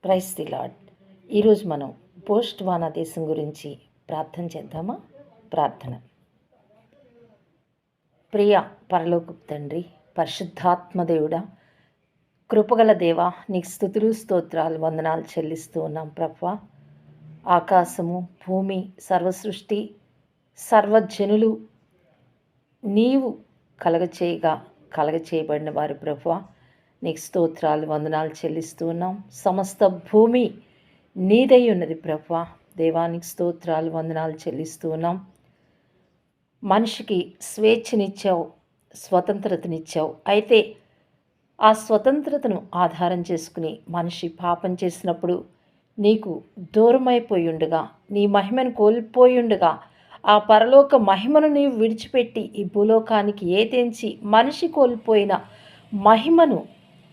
Praise the lord. ఈరోజు మనం post వానా దేశం గురించి ప్రార్థన చేద్దామా? ప్రార్థన. ప్రియ పరలోకపు తండ్రి, పరిశుద్ధాత్మదేవుడా, కృపగల దేవా, నీకు స్తుతులు స్తోత్రాలు వందనాలు చెల్లిస్తూ ఉన్నాం ప్రభువా. ఆకాశము, భూమి, సర్వసృష్టి, సర్వజనులు నీవు కలగచేయబడిన వారు ప్రభువా. నీకు స్తోత్రాలు వందనాలు చెల్లిస్తూ ఉన్నాం. సమస్త భూమి నీదై ఉన్నది ప్రభువా. దేవానికి స్తోత్రాలు వందనాలు చెల్లిస్తూ ఉన్నాం. మనిషికి స్వేచ్ఛనిచ్చావు, స్వతంత్రతనిచ్చావు. అయితే ఆ స్వతంత్రతను ఆధారం చేసుకుని మనిషి పాపం చేసినప్పుడు నీకు దూరమైపోయి ఉండగా, నీ మహిమను కోల్పోయి ఉండగా, ఆ పరలోక మహిమను నీవు విడిచిపెట్టి ఈ భూలోకానికి ఏతెంచి మనిషి కోల్పోయిన మహిమను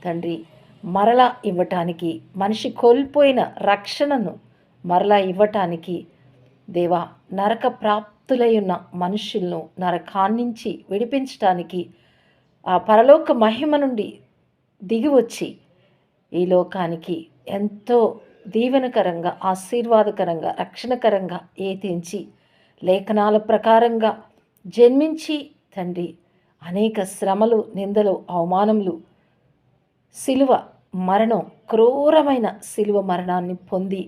తండ్రి మరలా ఇవ్వటానికి, మనిషి కోల్పోయిన రక్షణను మరలా ఇవ్వటానికి దేవా, నరక ప్రాప్తులై ఉన్న మనుషులను నరకాన్నించి విడిపించటానికి ఆ పరలోక మహిమ నుండి దిగివచ్చి ఈ లోకానికి ఎంతో దీవెనకరంగా, ఆశీర్వాదకరంగా, రక్షణకరంగా ఏతించి లేఖనాల ప్రకారంగా జన్మించి తండ్రి అనేక శ్రమలు, నిందలు, అవమానములు, శిలువ మరణం, క్రూరమైన శిలువ మరణాన్ని పొంది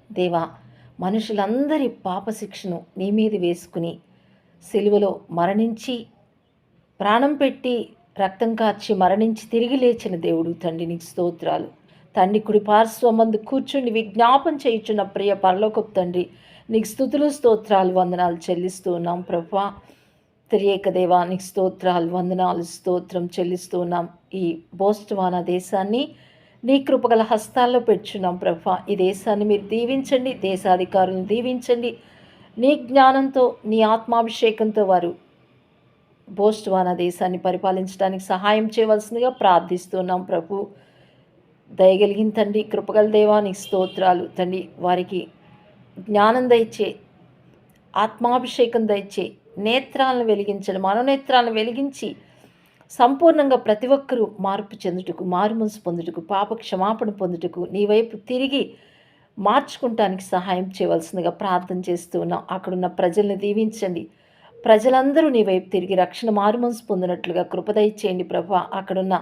దేవా, మనుషులందరి పాపశిక్షను నీ మీద వేసుకుని శిలువలో మరణించి, ప్రాణం పెట్టి, రక్తం కార్చి మరణించి తిరిగి లేచిన దేవుడు తండ్రి, నీకు స్తోత్రాలు. తండ్రి కుడి పార్శ్వమందు కూర్చుండి విజ్ఞాపం చేయుచున్న ప్రియ పరలోకపు తండ్రి, నీకు స్తుతులు స్తోత్రాలు వందనాలు చెల్లిస్తూ ఉన్నాం ప్రభువా. త్రియేక దేవానికి స్తోత్రాలు వందనాలు స్తోత్రం చెల్లిస్తూ ఉన్నాం. ఈ బోస్ట్వానా దేశాన్ని నీ కృపగల హస్తాల్లో పెట్టుచున్నాం ప్రభువా. ఈ దేశాన్ని మీరు దీవించండి, దేశాధికారులను దీవించండి. నీ జ్ఞానంతో, నీ ఆత్మాభిషేకంతో వారు బోస్ట్వానా దేశాన్ని పరిపాలించడానికి సహాయం చేయవలసిందిగా ప్రార్థిస్తున్నాం ప్రభు. దయగలిగిన తండ్రి, కృపగల దేవానికి స్తోత్రాలు తండ్రి. వారికి జ్ఞానం దయచే, ఆత్మాభిషేకం దయచే, నేత్రాలను వెలిగించడం, మనోనేత్రాలను వెలిగించి సంపూర్ణంగా ప్రతి ఒక్కరూ మార్పు చెందుటకు, మారుమనసు పొందుటకు, పాప క్షమాపణ పొందుటకు, నీ వైపు తిరిగి మార్చుకుంటానికి సహాయం చేయవలసిందిగా ప్రార్థన చేస్తూ ఉన్నాం. అక్కడున్న ప్రజల్ని దీవించండి. ప్రజలందరూ నీ వైపు తిరిగి రక్షణ, మారుమనసు పొందినట్లుగా కృపదయ చేయండి ప్రభా. అక్కడున్న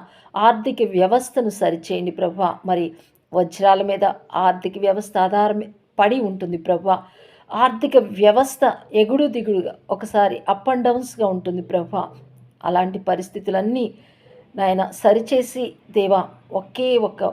ఆర్థిక వ్యవస్థను సరిచేయండి ప్రభా. మరి వజ్రాల మీద ఆర్థిక వ్యవస్థ ఆధారం పడి ఉంటుంది ప్రభా. ఆర్థిక వ్యవస్థ ఎగుడు దిగుడుగా, ఒకసారి అప్ అండ్ డౌన్స్గా ఉంటుంది ప్రభా. అలాంటి పరిస్థితులన్నీ నాయన సరిచేసి దేవా, ఒకే ఒక్క